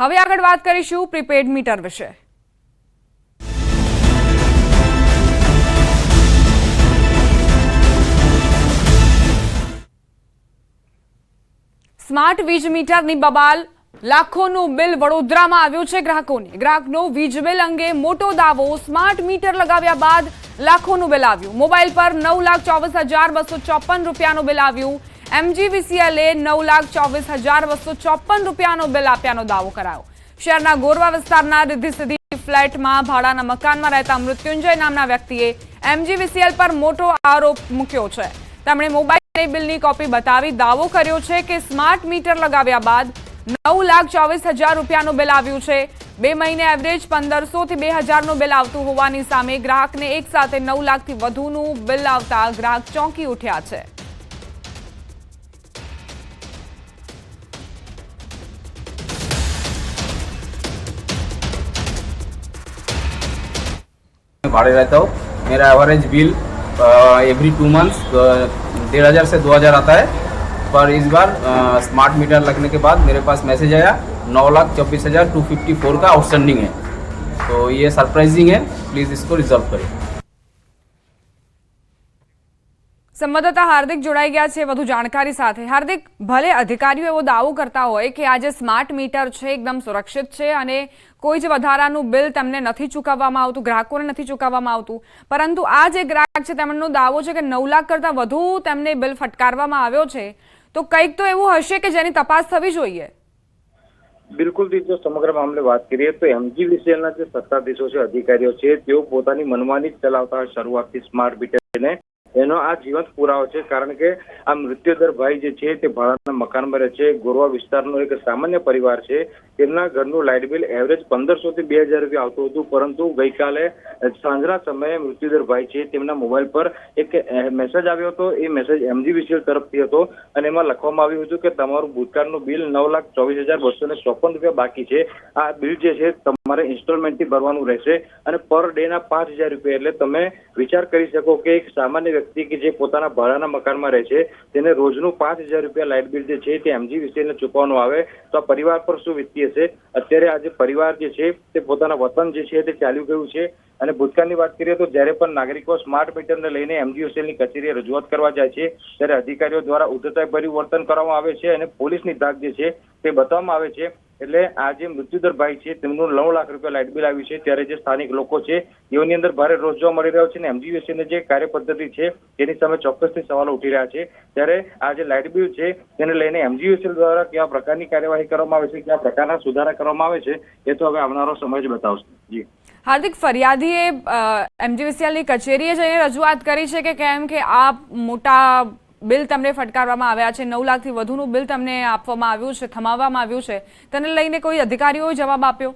હવે આગળ વાત કરીશું પ્રીપેડ મીટર વિશે। સ્માર્ટ વીજ મીટરની બબાલ, લાખોનું બિલ વડોદરામાં આવ્યું છે ગ્રાહકોને। ગ્રાહકનો વીજ બિલ અંગે મોટો દાવો, સ્માર્ટ મીટર લગાવ્યા બાદ લાખોનું બિલ આવ્યું। મોબાઈલ પર 9,24,254 રૂપિયાનું બિલ આવ્યું। MGVCL એ 9,24,254 રૂપિયાનું બિલ આપ્યાનો દાવો કરાયો। શહેરના ગોરવા વિસ્તારના રિદ્ધિસિદ્ધિ ફ્લેટમાં ભાડાના મકાનમાં રહેતા મૃત્યુંજય નામના વ્યક્તિએ MGVCL પર મોટો આરોપ મૂક્યો છે। તેમણે મોબાઈલ બિલની કોપી બતાવી દાવો કર્યો છે કે સ્માર્ટ મીટર લગાવ્યા બાદ 9,24,000 રૂપિયાનું બિલ આવ્યું છે। 2 મહિને એવરેજ 1,500 થી 2,000નું બિલ આવતું હોવાની સામે ગ્રાહકને એક સાથે 9 લાખથી વધુનું બિલ આવતા ગ્રાહક ચોંકી ઉઠ્યા છે। भाड़े रहता हूँ। मेरा एवरेज बिल एवरी 2 मंथ्स 1,500 से 2,000 आता है, पर इस बार स्मार्ट मीटर लगने के बाद मेरे पास मैसेज आया 9,24,254 का आउटस्टैंडिंग है। तो ये सरप्राइजिंग है, प्लीज़ इसको रिजर्व करें। संवाददाता हार्दिक जोड़ाई गया है વધુ જાણકારી સાથે। હાર્दिक, ભલે અધિકારીઓ એવો દાવો કરતા હોય કે આ જે સ્માર્ટ મીટર છે એકદમ સુરક્ષિત છે અને કોઈ જ વધારાનું બિલ તેમને નથી ચૂકવવામાં આવતું, ગ્રાહકોને નથી ચૂકવવામાં આવતું, પરંતુ આ જે ગ્રાહક છે તેમનો દાવો છે કે 9 લાખ કરતા વધુ તેમને બિલ ફટકારવામાં આવ્યો છે, તો કંઈક તો એવું હશે કે જેની તપાસ થવી જોઈએ। બિલકુલ, જો સમગ્ર મામલે વાત કરીએ તો MGVCL ના જે સત્તાધીશો છે, અધિકારીઓ છે, તેઓ પોતાની મનમાની ચલાવતા શરૂઆતથી સ્માર્ટ મીટરને એનો આ જીવંત પુરાવો છે। કારણ કે આ મૃત્યુદર ભાઈ જે છે તે ભાડાના મકાનમાં રહે છે। ગોરવા વિસ્તારનો એક સામાન્ય પરિવાર છે। તેમના ઘરનું લાઇટ બિલ એવરેજ 1,500 થી 2,000 રૂપિયા આવતું હતું, પરંતુ ગઈકાલે સાંજના સમયે મૃત્યુદર ભાઈ છે તેમના મોબાઈલ પર એક મેસેજ આવ્યો હતો। એ મેસેજ MGVCL તરફથી હતો અને એમાં લખવામાં આવ્યું હતું કે તમારું ભૂતકાળનું બિલ 9,24,254 રૂપિયા બાકી છે। આ બિલ જે છે તમારે ઇન્સ્ટોલમેન્ટથી ભરવાનું રહેશે અને પર ડે ના 5,000 રૂપિયા। એટલે તમે વિચાર કરી શકો કે એક સામાન્ય વ્યક્તિ કે જે પોતાના ભાડાના મકાનમાં રહે છે તેને રોજનું 5,000 રૂપિયા લાઇટ બિલ જે છે તે MGVCL ને ચૂકવવાનું આવે તો આ પરિવાર પર શું વીતતી હશે। અત્યારે આ જે પરિવાર જે છે તે પોતાના વતન જે છે તે ચાલ્યું ગયું છે। અને ભૂતકાળની વાત કરીએ તો જ્યારે પણ નાગરિકો સ્માર્ટ મીટરને લઈને MGVCL ની કચેરીએ રજૂઆત કરવા જાય છે ત્યારે અધિકારીઓ દ્વારા ઉદ્ધતાઈભર્યું વર્તન કરવામાં આવે છે અને પોલીસની ધાક જે છે તે બતાવવામાં આવે છે। એટલે આ જે મૃત્યુદર ભાઈ છે તેમનું 9 લાખ રૂપિયા લાઇટ બિલ આવ્યું છે, ત્યારે જે સ્થાનિક લોકો છે તેઓની અંદર ભારે રોષ જોવા મળી રહ્યો છે અને MGVCL ની જે કાર્ય પદ્ધતિ છે તેની સામે ચોક્કસથી સવાલો ઉઠી રહ્યા છે। ત્યારે આ જે લાઇટ બિલ છે તેને લઈને MGVCL દ્વારા કેવા પ્રકારની કાર્યવાહી કરવામાં આવે છે, કેવા પ્રકારના સુધારા કરવામાં આવે છે, એ તો હવે આવનારો સમય જ બતાવશે। જી હાર્દિક, ફરિયાદીએ MGVCL ની કચેરીએ જઈને રજૂઆત કરી છે કે કેમ કે આ મોટા બિલ તમને ફટકારવામાં આવ્યા છે, 9 લાખથી વધુનું બિલ તમને આપવામાં આવ્યું છે, થમાવવામાં આવ્યું છે, તેને લઈને કોઈ અધિકારીઓએ જવાબ આપ્યો?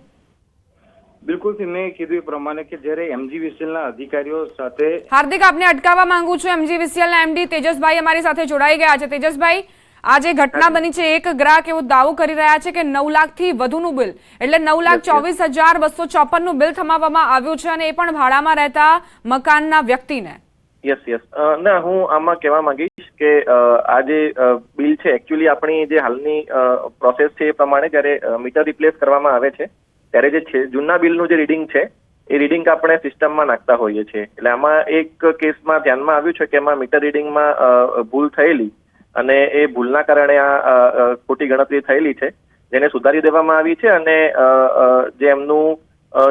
બિલકુલ, મેં કીધું એ પ્રમાણે કે જ્યારે MGVCL ના અધિકારીઓ સાથે હાર્દિક, આપને અટકાવવા માંગુ છું। MGVCL ના MD તેજસભાઈ અમારી સાથે જોડાઈ ગયા છે। તેજસભાઈ, આ જે ઘટના બની છે, એક ગ્રાહક એવો દાવો કરી રહ્યા છે કે 9 લાખથી વધુનું બિલ એટલે 9,24,254 નું બિલ થમાવવામાં આવ્યું છે અને એ પણ ભાડામાં રહેતા મકાનના વ્યક્તિને। યસ ના, હું આમાં કહેવા માંગીશ કે આ જે બિલ છે એકચ્યુઅલી આપણી જે હાલની પ્રોસેસ છે એ પ્રમાણે જ્યારે મીટર રિપ્લેસ કરવામાં આવે છે ત્યારે જે છે જૂના બિલનું જે રીડિંગ છે એ રીડિંગ આપણે સિસ્ટમમાં નાખતા હોઈએ છીએ। એટલે આમાં એક કેસમાં ધ્યાનમાં આવ્યું છે કે એમાં મીટર રીડિંગમાં ભૂલ થયેલી અને એ ભૂલના કારણે આ ખોટી ગણતરી થયેલી છે, જેને સુધારી દેવામાં આવી છે અને જે એમનું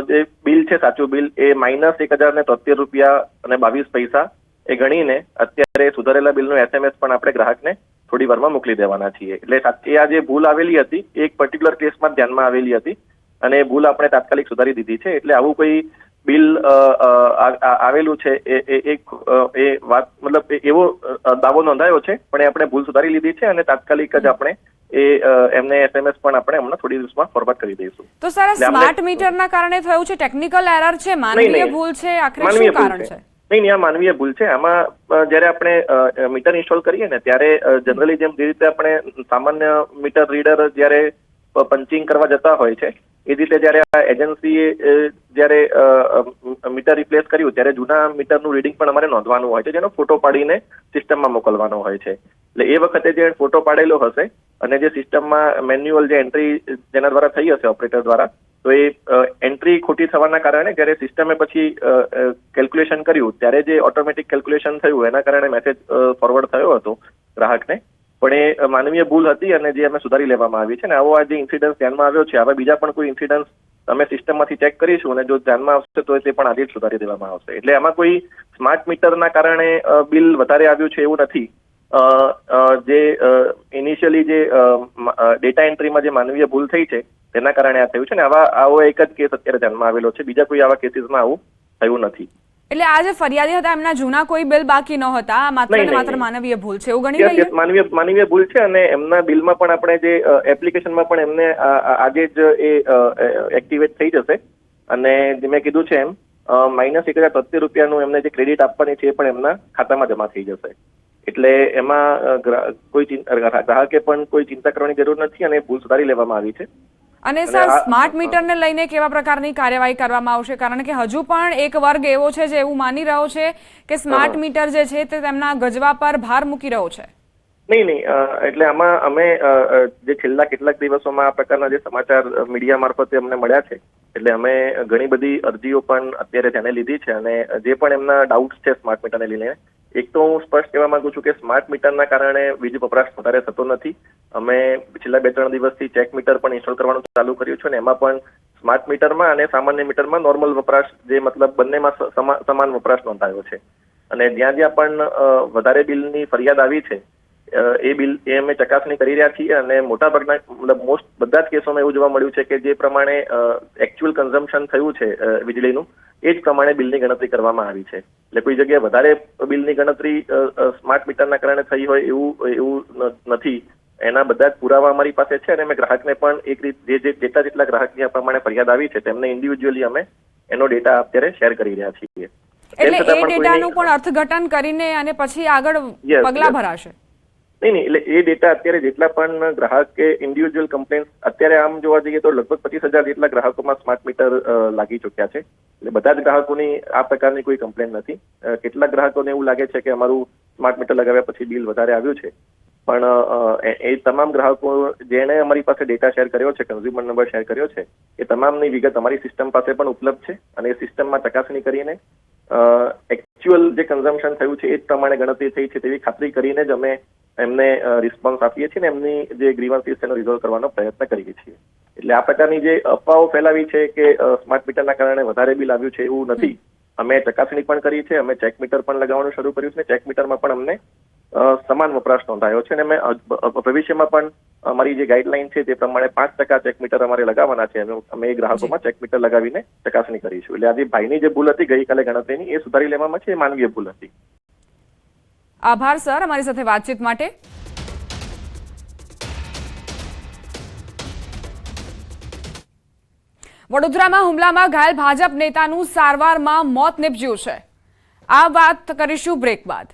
જે બિલ છે સાચું બિલ એ -1,073 રૂપિયા અને 22 પૈસા એ ગણીને અત્યારે સુધારેલા બિલનું SMS પણ આપણે ગ્રાહકને થોડી વારમાં મોકલી દેવાના છીએ। એટલે એ આ જે ભૂલ આવેલી હતી એક પર્ટિક્યુલર કેસમાં ધ્યાનમાં આવેલી હતી અને એ ભૂલ આપણે તાત્કાલિક સુધારી દીધી છે। એટલે આવું કોઈ બિલ આવેલું છે એ વાત મતલબ એવો દાવો નોંધાયો છે, પણ એ આપણે ભૂલ સુધારી લીધી છે અને તાત્કાલિક જ આપણે એમને SMS પણ આપણે હમણાં થોડી દિવસમાં ફોરવર્ડ કરી દઈશું। તો સર, સ્માર્ટ મીટરના કારણે થયું છે, ટેકનિકલ એરર છે, માનવીય ભૂલ છે, આખરે શું કારણ છે? નહીં, આ માનવીય ભૂલ છે। આમાં જ્યારે આપણે મીટર ઇન્સ્ટોલ કરીએ ને ત્યારે જનરલી જે રીતે આપણે સામાન્ય મીટર રીડર જ્યારે પંચિંગ કરવા જતા હોય છે એ રીતે જ્યારે આ એજન્સીએ જ્યારે મીટર રિપ્લેસ કર્યું ત્યારે જૂના મીટરનું રીડિંગ પણ અમારે નોંધવાનું હોય છે, જેનો ફોટો પાડીને સિસ્ટમમાં મોકલવાનો હોય છે. એટલે એ વખતે જે ફોટો પાડેલો હશે અને જે સિસ્ટમમાં મેન્યુઅલ જે એન્ટ્રી જેના દ્વારા થઈ હશે ઓપરેટર દ્વારા, તો એ એન્ટ્રી ખોટી થવાના કારણે જ્યારે સિસ્ટમે પછી કેલ્ક્યુલેશન કર્યું ત્યારે જે ઓટોમેટિક કેલ્ક્યુલેશન થયું એના કારણે મેસેજ ફોરવર્ડ થયો હતો ગ્રાહકને, પણ એ માનવીય ભૂલ હતી અને જે અમે સુધારી લેવામાં આવી છે. અને આવો આ જે ઇન્સિડન્સ ધ્યાનમાં આવ્યો છે, હવે બીજા પણ કોઈ ઇન્સિડન્સ અમે સિસ્ટમમાંથી ચેક કરીશું અને જો ધ્યાનમાં આવશે તો તે પણ આજે જ સુધારી દેવામાં આવશે. એટલે આમાં કોઈ સ્માર્ટ મીટરના કારણે બિલ વધારે આવ્યું છે એવું નથી. જે ઇનિશિયલી જે ડેટા એન્ટ્રીમાં જે માનવીય ભૂલ થઈ છે તેના કારણે આ થયું છે. ને આવો એક જ કેસ અત્યારે ધ્યાનમાં આવેલો છે, બીજા કોઈ આવા કેસીસમાં આવું થયું નથી. એટલે આ જે ફરિયાદી હતા એમના જૂના કોઈ બિલ બાકી ન હતા, માત્ર ને માત્ર માનવીય ભૂલ છે એવું ગણી લઈએ? માનવીય ભૂલ છે અને એમના બિલમાં પણ આપણે જે એપ્લિકેશનમાં પણ એમને આજે જ એ એક્ટિવેટ થઈ જશે અને મેં કીધું છે એમ -1,073 એમને જે ક્રેડિટ આપવાની છે એ પણ એમના ખાતામાં જમા થઈ જશે. એટલે એમાં કોઈ ગ્રાહકે પણ કોઈ ચિંતા કરવાની જરૂર નથી અને ભૂલ સુધારી લેવામાં આવી છે. અને સર, સ્માર્ટ મીટરને લઈને કેવા પ્રકારની કાર્યવાહી કરવામાં આવશે? કારણ કે હજુ પણ એક વર્ગ એવો છે જે એવું માની રહ્યો છે કે સ્માર્ટ મીટર જે છે તે તેમના ગજવા પર ભાર મૂકી રહ્યો છે. નહીં, એટલે આમાં અમે જે છેલ્લા કેટલાક દિવસોમાં આ પ્રકારના જે સમાચાર મીડિયા મારફતે અમને મળ્યા છે, એટલે અમે ઘણી બધી અરજીઓ પણ અત્યારે ધ્યાને લીધી છે અને જે પણ એમના ડાઉટ્સ છે સ્માર્ટ મીટરને લઈને, એક તો હું સ્પષ્ટ કહેવા માંગુ છું કે સ્માર્ટ મીટરના કારણે વીજ વપરાશ વધારે થતો નથી. અમે છેલ્લા 2-3 દિવસથી ચેક મીટર પણ ઇન્સ્ટોલ કરવાનું ચાલુ કર્યું છે અને એમાં પણ સ્માર્ટ મીટરમાં અને સામાન્ય મીટરમાં નોર્મલ વપરાશ જે મતલબ બંનેમાં સમાન વપરાશ નોંધાયો છે. અને જ્યાં પણ વધારે બિલની ફરિયાદ આવી છે એ બિલ અમે ચકાસણી કરી રહ્યા છીએ અને મોટાભાગના મતલબ બધા જ કેસોમાં એવું જોવા મળ્યું છે કે જે પ્રમાણે એકચ્યુઅલ કન્ઝમ્પશન થયું છે વીજળીનું એ જ પ્રમાણે બિલની ગણતરી કરવામાં આવી છે. એટલે કોઈ જગ્યાએ વધારે બિલની ગણતરી સ્માર્ટ મીટરના કારણે થઈ હોય એવું નથી. એના બધા જ પુરાવા અમારી પાસે છે અને અમે ગ્રાહકને પણ એક રીતે જેટલા ગ્રાહકની આ પ્રમાણે ફરિયાદ આવી છે તેમને ઇન્ડિવિજ્યુઅલી અમે એનો ડેટા અત્યારે શેર કરી રહ્યા છીએ. એટલે એ ડેટાનું પણ અર્થઘટન કરીને અને પછી આગળ પગલાં ભરાશે? નહીં, એટલે એ ડેટા અત્યારે જેટલા પણ ગ્રાહક કે ઇન્ડિવિજ્યુઅલ કમ્પ્લેન્સ અત્યારે આમ જોવા જઈએ તો લગભગ 25,000 જેટલા ગ્રાહકોમાં સ્માર્ટ મીટર લાગી ચૂક્યા છે. એટલે બધા જ ગ્રાહકોની આ પ્રકારની કોઈ કમ્પ્લેન નથી. કેટલાક ગ્રાહકોને એવું લાગે છે કે અમારું સ્માર્ટ મીટર લગાવ્યા પછી બિલ વધારે આવ્યું છે, પણ એ તમામ ગ્રાહકો જેણે અમારી પાસે ડેટા શેર કર્યો છે, કન્ઝ્યુમર નંબર શેર કર્યો છે, એ તમામની વિગત અમારી સિસ્ટમ પાસે પણ ઉપલબ્ધ છે અને એ સિસ્ટમમાં ચકાસણી કરીને એકચ્યુઅલ જે કન્ઝમ્પશન થયું છે એ જ પ્રમાણે ગણતરી થઈ છે તેવી ખાતરી કરીને જ અમે એમને રિસ્પોન્સ આપીએ છીએ અને એમની જે ગ્રીવન્સીસ તેનો રિઝોલ્વ કરવાનો પ્રયત્ન કરીએ છીએ. એટલે આ પ્રકારની જે અફવાઓ ફેલાવી છે કે સ્માર્ટ મીટરના કારણે વધારે બિલ આવ્યું છે એવું નથી. અમે ચકાસણી પણ કરી છે, અમે ચેક મીટર પણ લગાવવાનું શરૂ કર્યું છે. ચેક મીટરમાં પણ અમને સમાન વપરાશ નોંધાયો છે અને અમે ભવિષ્યમાં પણ અમારી જે ગાઈડલાઈન છે તે પ્રમાણે 5% ચેક મીટર અમારે લગાવવાના છે. અમે એ ગ્રાહકોમાં ચેક મીટર લગાવીને ચકાસણી કરીશું. એટલે આજે ભાઈની જે ભૂલ હતી ગઈકાલે ગણતરીની એ સુધારી લેવામાં છે, એ માનવીય ભૂલ હતી. આભાર સર અમારી સાથે વાતચીત માટે. વડોદરામાં હુમલામાં ઘાયલ ભાજપ નેતાનું સારવારમાં મોત નીપજ્યું છે. આ વાત કરીશું બ્રેક બાદ.